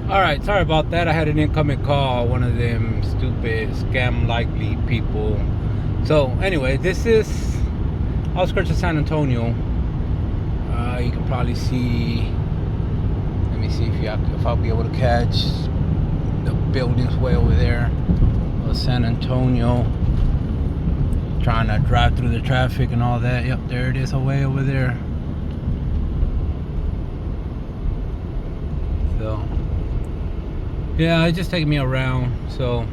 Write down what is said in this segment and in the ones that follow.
All right, sorry about that. I had an incoming call, one of them stupid scam likely people. So anyway, this is outskirts of San Antonio. You can probably see. Let me see if I'll be able to catch the buildings way over there of San Antonio. Trying to drive through the traffic and all that. Yep, there it is, way over there. So yeah, it's just taking me around. So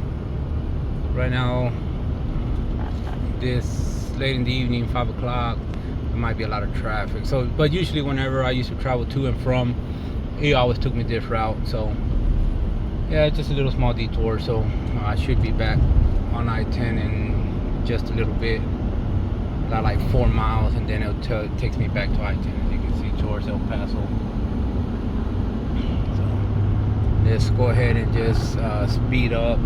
right now, this late in the evening, 5 o'clock, there might be a lot of traffic. So, but usually whenever I used to travel to and from, he always took me this route. So yeah, just a little small detour. So I should be back on I-10 in just a little bit, about like 4 miles, and then it takes me back to I-10, as you can see, towards El Paso. So let's go ahead and just speed up.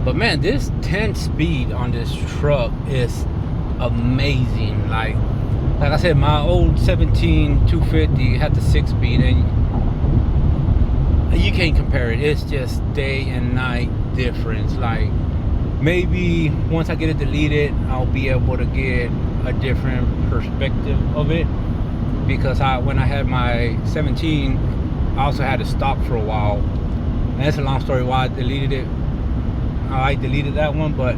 But man, this 10 speed on this truck is amazing. Like I said, my old 17 250 had the 6 speed, and you can't compare it. It's just day and night difference. Like maybe once I get it deleted, I'll be able to get a different perspective of it, because when I had my 17, I also had it stock for a while, and that's a long story why I deleted it. I deleted that one, but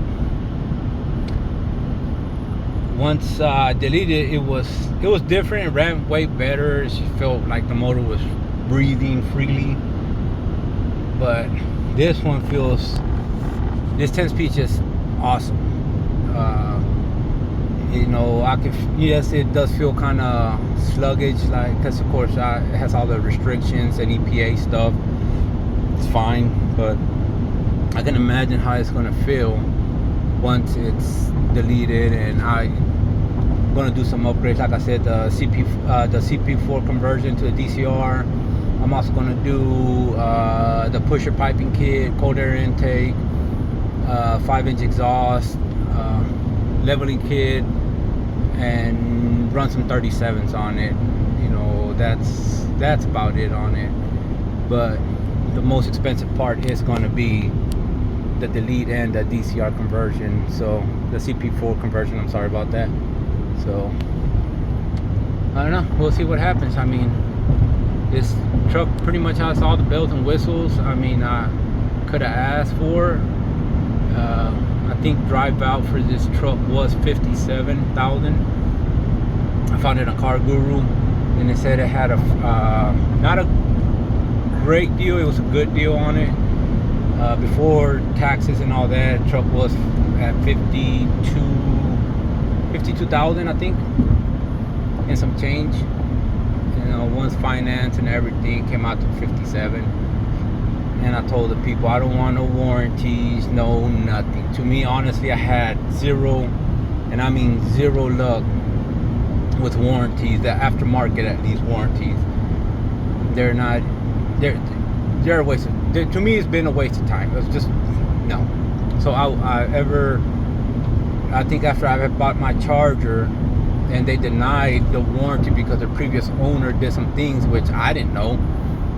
once I deleted it, it was different. It ran way better. It felt like the motor was breathing freely. But this 10 speed just awesome. Yes, it does feel kind of sluggish, like, because of course it has all the restrictions and EPA stuff. It's fine, but I can imagine how it's gonna feel once it's deleted, and I'm gonna do some upgrades. Like I said, the CP4 conversion to a DCR. I'm also gonna do the pusher piping kit, cold air intake, 5-inch exhaust, leveling kit, and run some 37s on it. That's about it on it. But the most expensive part is gonna be the delete and the DCR conversion. So the CP4 conversion, I'm sorry about that. So I don't know, we'll see what happens. I mean, this truck pretty much has all the bells and whistles. I mean, I could have asked for I think drive out for this truck was $57,000. I found it on Car Guru, and it said it had not a great deal, it was a good deal on it. Before taxes and all that, truck was at 52,000, I think, and some change. Once finance and everything came out to 57. And I told the people I don't want no warranties, no nothing. To me, honestly, I had zero, and I mean zero luck with warranties. The aftermarket, at least, warranties, they're a waste of, to me, it's been a waste of time. It's just no. So I think after I had bought my Charger, and they denied the warranty because the previous owner did some things which I didn't know.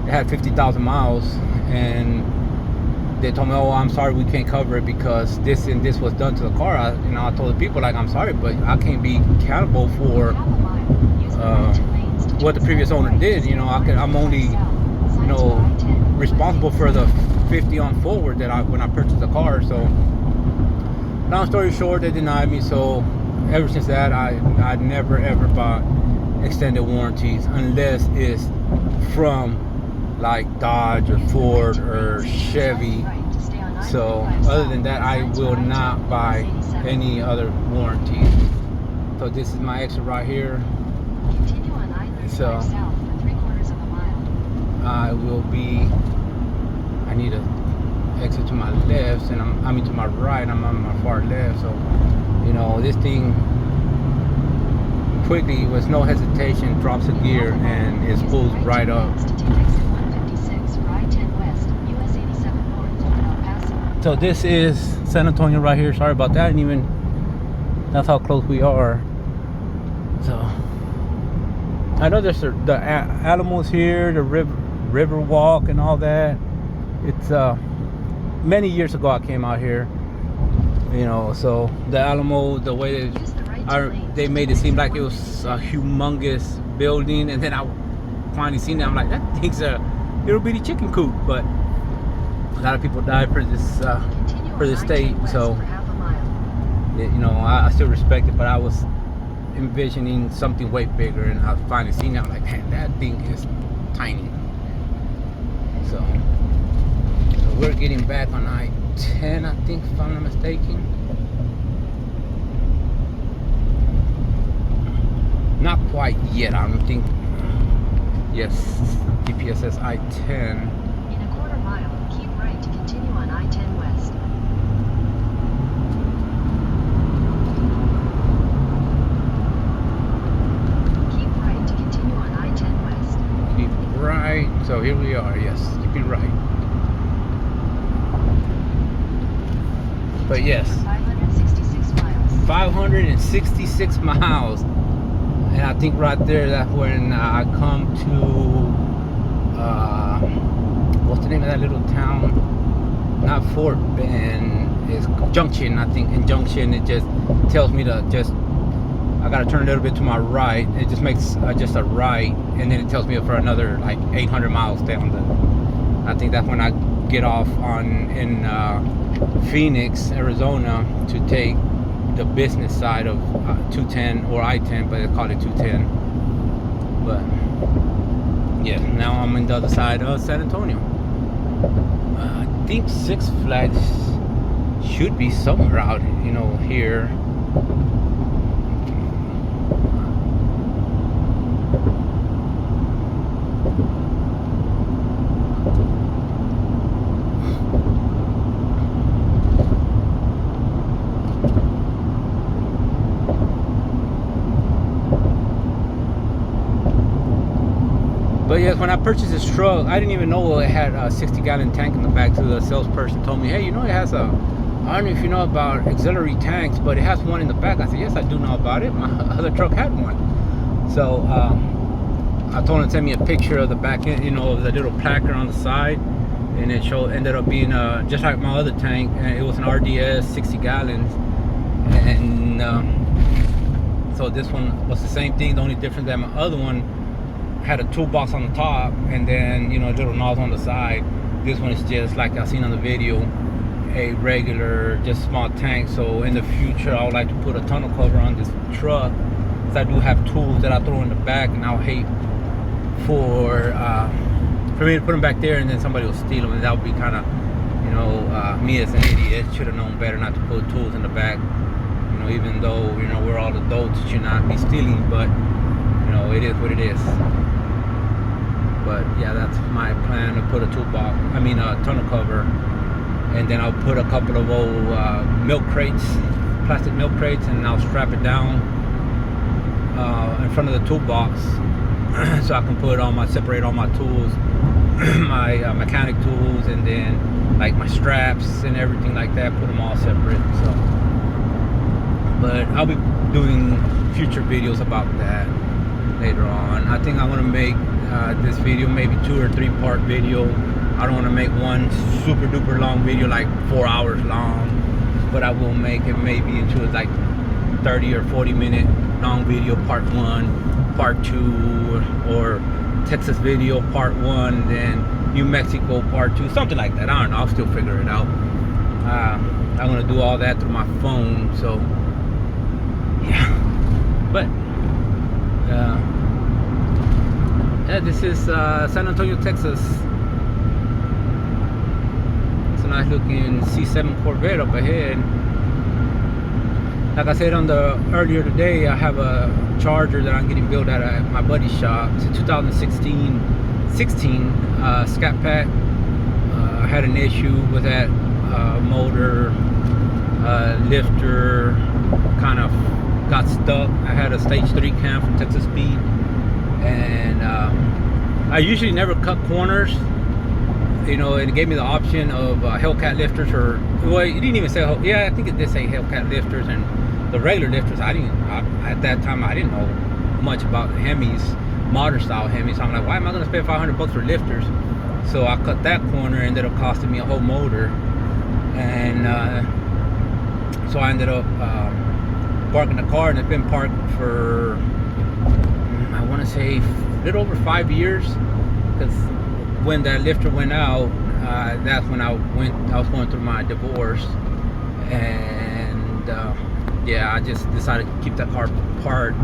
It had 50,000 miles, and they told me, "Oh, I'm sorry, we can't cover it because this and this was done to the car." I told the people, like, I'm sorry, but I can't be accountable for what the previous owner did. I'm only responsible for the 50 on forward that when I purchased the car. So long story short, they denied me. So ever since that, I never ever bought extended warranties unless it's from like Dodge or Ford or Chevy. So other than that, I will not buy any other warranties. So this is my exit right here. So I need to exit to my left, and to my right, I'm on my far left. So this thing quickly, with no hesitation, drops a gear and it pulls right up. So this is San Antonio right here. Sorry about that. That's how close we are. So I know there's the animals here, the river, river walk and all that. It's many years ago I came out here, you know. So the Alamo, the way they made it seem like it was a humongous building, and then I finally seen it. I'm like, that thing's a little bitty chicken coop. But a lot of people died for this state, so you know, I still respect it. But I was envisioning something way bigger, and I finally seen it. I'm like, man, that thing is tiny. So we're getting back on I-10, I think, if I'm not mistaken. Not quite yet, I don't think. Yes, GPS says I-10. In a quarter mile, keep right to continue on I-10 West. Keep right to continue on I-10 West. Keep right, so here we are, yes, keep it right. But yes, 566 miles. 566 miles. And I think right there, that's when I come to, what's the name of that little town? Not Fort Bend, it's Junction, I think. In Junction, it just tells me to I gotta turn a little bit to my right. It just makes just a right, and then it tells me for another like 800 miles down I think that's when I get off in Phoenix, Arizona, to take the business side of 210 or I-10, but they call it 210. But yeah, now I'm on the other side of San Antonio. I think Six Flags should be somewhere out, you know, here. But yes, when I purchased this truck, I didn't even know it had a 60-gallon tank in the back. So the salesperson told me, hey, you know, it has a, I don't know if you know about auxiliary tanks, but it has one in the back. I said, yes, I do know about it. My other truck had one. So I told him to send me a picture of the back end, you know, of the little placard on the side. And it ended up being just like my other tank. And it was an RDS 60 gallons. And so this one was the same thing. The only difference that my other one had a toolbox on the top, and then, you know, a little nozzle on the side. This one is just like I've seen on the video, a regular, just small tank. So in the future, I would like to put a tonneau cover on this truck, because I do have tools that I throw in the back, and I'll hate for me to put them back there and then somebody will steal them, and that would be kind of, you know, me as an idiot. Should have known better not to put tools in the back, you know, even though, you know, we're all adults, should not be stealing, but you know, it is what it is. But yeah, that's my plan, to put a toolbox, I mean a tonneau cover, and then I'll put a couple of old milk crates, plastic milk crates, and I'll strap it down in front of the toolbox so I can separate all my tools, my mechanic tools, and then like my straps and everything like that, put them all separate. So, but I'll be doing future videos about that later on. I think I want to make this video maybe 2 or 3 part video. I don't want to make one super duper long video like 4 hours long, but I will make it maybe into like 30 or 40 minute long video, part 1, part 2, or Texas video part 1, then New Mexico part 2, something like that. I don't know, I'll still figure it out. I'm gonna do all that through my phone, so yeah. But yeah, this is San Antonio, Texas. It's a nice looking C7 Corvette up ahead. Like I said earlier today, I have a Charger that I'm getting built at my buddy's shop. It's a 2016 Scat Pack. I had an issue with that motor, lifter kind of got stuck. I had a stage 3 cam from Texas Speed, and I usually never cut corners, you know. It gave me the option of Hellcat lifters, or well, it didn't even say, yeah, I think it did say Hellcat lifters, and the regular lifters. At that time I didn't know much about Hemis, modern style Hemis. So I'm like, why am I going to spend $500 for lifters So I cut that corner, ended up costing me a whole motor. And so I ended up parking the car, and it's been parked for, I want to say, a little over 5 years. Because when that lifter went out, that's when I was going through my divorce. And yeah, I just decided to keep that car parked.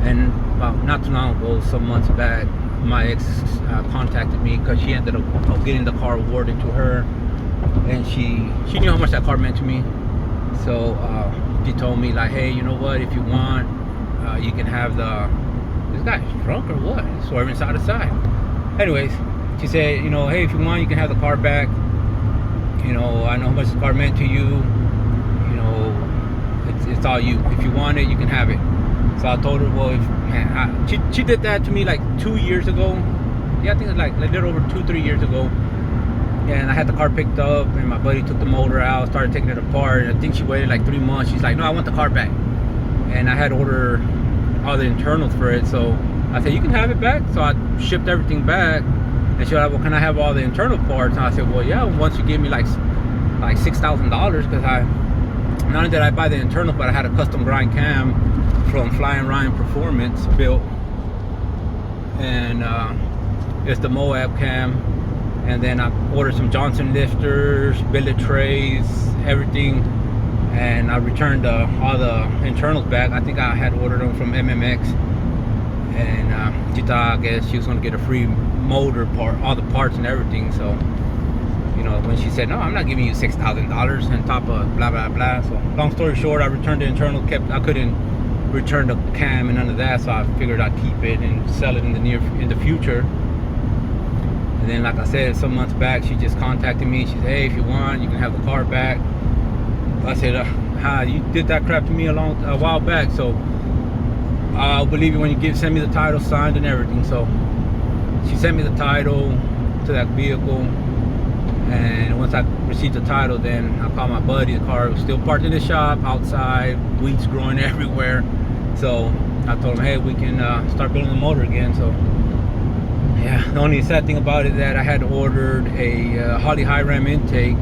And about not too long ago, some months back, my ex contacted me because she ended up getting the car awarded to her, and she knew how much that car meant to me. So she told me, like, hey, you know what, if you want, you can have this guy's drunk or what, swerving side to side. Anyways, she said, you know, hey, if you want, you can have the car back. You know, I know how much the car meant to you. You know, it's all you. If you want it, you can have it. So I told her, well, she did that to me like 2 years ago. Yeah, I think it's like a little over 2-3 years ago. And I had the car picked up, and my buddy took the motor out, started taking it apart. And I think she waited like 3 months. She's like, no, I want the car back. And I had to order all the internals for it. So I said, you can have it back. So I shipped everything back. And she was like, well, can I have all the internal parts? And I said, well, yeah, once you give me like $6,000, because not only did I buy the internal, but I had a custom grind cam from Flying Ryan Performance built, and it's the Moab cam. And then I ordered some Johnson lifters, billet trays, everything, and I returned all the internals back. I think I had ordered them from MMX, and she thought, I guess she was going to get a free motor part, all the parts and everything. So, you know, when she said, no, I'm not giving you $6,000 on top of blah blah blah. So long story short, I returned the internal. I couldn't return the cam and none of that, so I figured I'd keep it and sell it in the future. And then, like I said, some months back, she just contacted me. She said, hey, if you want, you can have the car back. I said, you did that crap to me a while back, so I'll believe you when you send me the title signed and everything. So she sent me the title to that vehicle, and once I received the title, then I called my buddy. The car was still parked in the shop outside, weeds growing everywhere. So I told him, hey, we can start building the motor again. So yeah, the only sad thing about it is that I had ordered a Holley High Ram intake,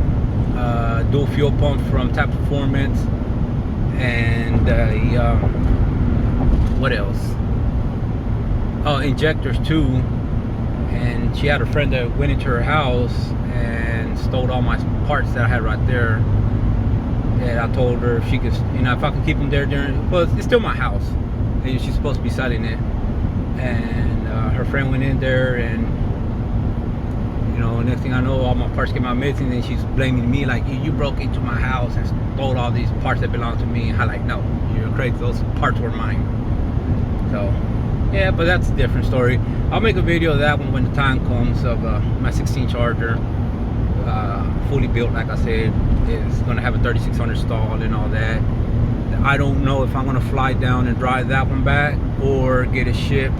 dual fuel pump from Tap Performance, and what else? Oh, injectors too. And she had a friend that went into her house and stole all my parts that I had right there. And I told her if she could, you know, if I could keep them there well, it's still my house, and she's supposed to be selling it. And her friend went in there, and you know, next thing I know, all my parts came out missing. And she's blaming me, like, you broke into my house and stole all these parts that belong to me. And I'm like, no, you're crazy. Those parts were mine. So yeah, but that's a different story. I'll make a video of that one when the time comes, of my 16 Charger, fully built. Like I said, it's going to have a 3600 stall and all that. I don't know if I'm going to fly down and drive that one back, or get it shipped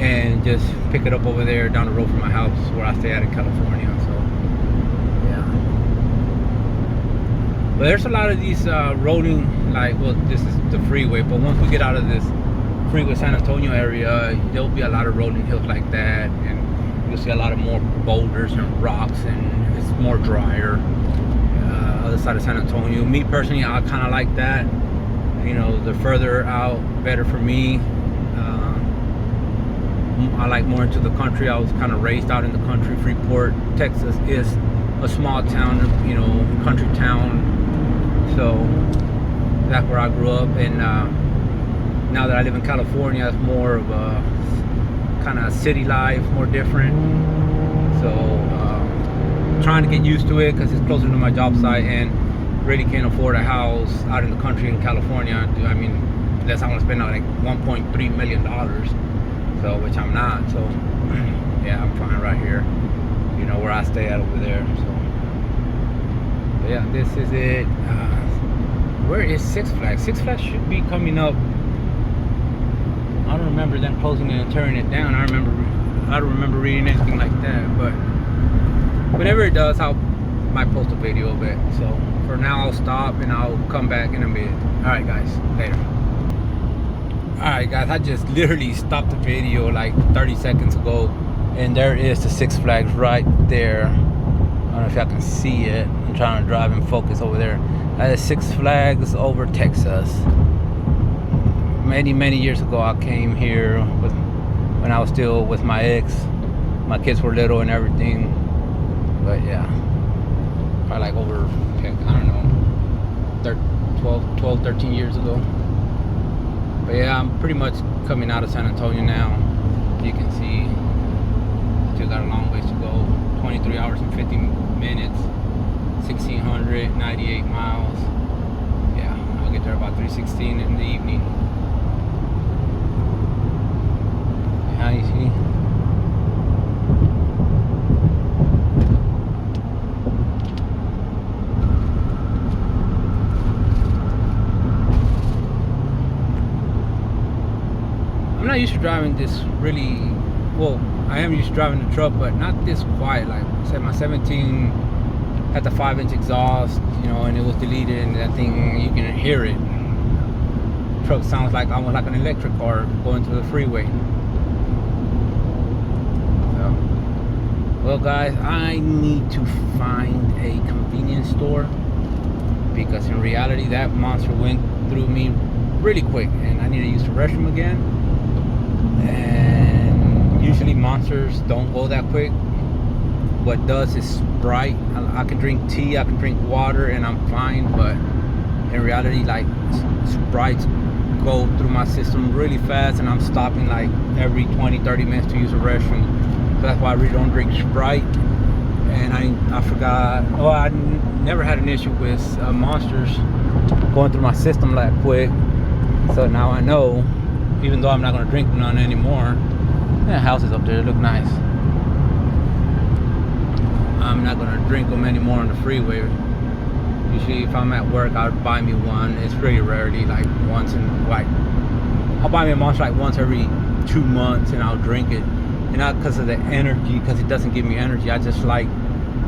and just pick it up over there down the road from my house where I stay at in California. So yeah, but there's a lot of these rolling, like, well, this is the freeway, but once we get out of this freeway San Antonio area, there'll be a lot of rolling hills like that, and you'll see a lot of more boulders and rocks, and it's more drier. Other side of San Antonio, me personally, I kind of like that. You know, the further out, better for me. I like more into the country. I was kind of raised out in the country. Freeport, Texas is a small town, you know, country town. So that's where I grew up. And now that I live in California, it's more of a kind of city life, more different. So trying to get used to it, because it's closer to my job site, and really can't afford a house out in the country in California. I mean, unless I want to spend like $1.3 million. So, which I'm not. So yeah, I'm fine right here, you know, where I stay at over there. So but yeah, this is it. Where is Six Flags? Six Flags should be coming up. I don't remember them closing it and tearing it down. I don't remember reading anything like that. But whenever it does, I might post a video of it. So for now, I'll stop and I'll come back in a bit. All right, guys, later. Alright guys, I just literally stopped the video like 30 seconds ago, And there is the Six Flags right there. I don't know if y'all can see it. I'm trying to drive and focus over there. That is Six Flags over Texas. Many years ago, I came here when I was still with my ex. My kids were little and everything. But yeah, probably like over, heck, I don't know, 12, 13 years ago. But yeah, I'm pretty much coming out of San Antonio now. You can see, still got a long ways to go. 23 hours and 50 minutes, 1,698 miles. Yeah, I'll get there about 3:16 in the evening. How you see? I'm not used to driving this really, well, I am used to driving the truck, but not this quiet. Like I said, my 17 had the 5-inch exhaust, you know, and it was deleted, and that thing, you can hear it. The truck sounds like almost like an electric car going through the freeway. So, well guys, I need to find a convenience store, because in reality that monster went through me really quick and I need to use the restroom again. And usually monsters don't go that quick. What does is Sprite. I can drink tea, I can drink water, and I'm fine. But in reality, like, Sprites go through my system really fast, and I'm stopping like every 20-30 minutes to use a restroom. So that's why I really don't drink Sprite. And I forgot. Well, I never had an issue with monsters going through my system that quick. So now I know. Even though I'm not gonna drink none anymore. Yeah, houses up there look nice. I'm not gonna drink them anymore on the freeway. Usually, if I'm at work, I'll buy me one. It's pretty rarely, like once in like, I'll buy me a monster like once every 2 months, and I'll drink it. And not because of the energy, because it doesn't give me energy. I just like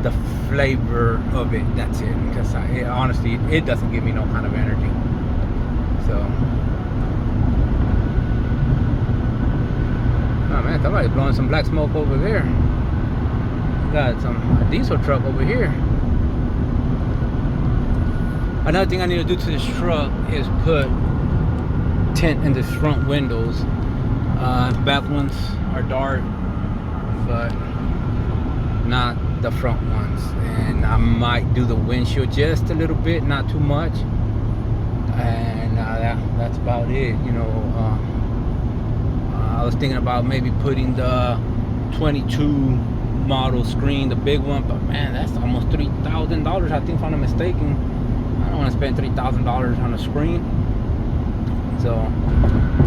the flavor of it. That's it. Because honestly, it doesn't give me no kind of energy. So. Oh man, somebody's blowing some black smoke over there. Got a diesel truck over here. Another thing I need to do to this truck is put tint in the front windows. Back ones are dark, but not the front ones. And I might do the windshield just a little bit, not too much. And that's about it, you know. I was thinking about maybe putting the 22 model screen, the big one, but man, that's almost $3,000, I think, if I'm not mistaken. I don't want to spend $3,000 on a screen, so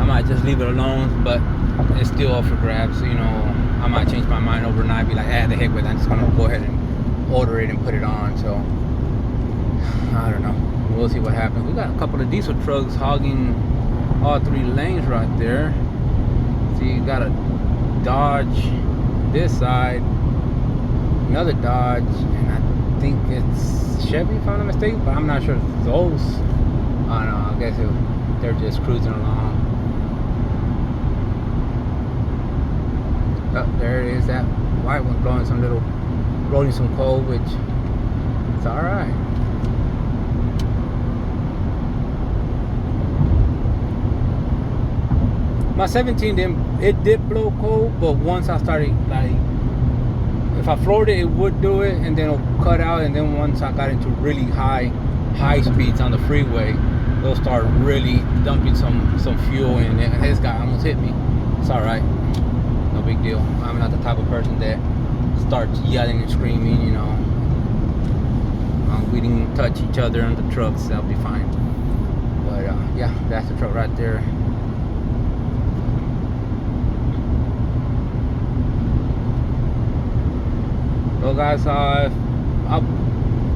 I might just leave it alone. But it's still up for grabs, you know. I might change my mind overnight, be like, the heck with it, I'm just gonna go ahead and order it and put it on. So I don't know, we'll see what happens. We got a couple of diesel trucks hogging all 3 lanes right there. See, you got a Dodge this side, another Dodge, and I think it's Chevy, if I'm not mistaken, but I'm not sure if it's those. I don't know, I guess they're just cruising along. Oh, there it is, that white one blowing some little, rolling some coal, which it's alright. My 17 did blow cold, but once I started, like, if I floored it, it would do it, and then it'll cut out. And then once I got into really high speeds on the freeway, it'll start really dumping some fuel in it. And this guy almost hit me. It's all right, no big deal. I'm not the type of person that starts yelling and screaming, you know. We didn't touch each other on the trucks, that'll be fine. But yeah, that's the truck right there. Well guys, I'll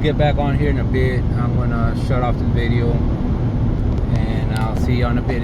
get back on here in a bit. I'm gonna shut off the video, and I'll see you on a bit.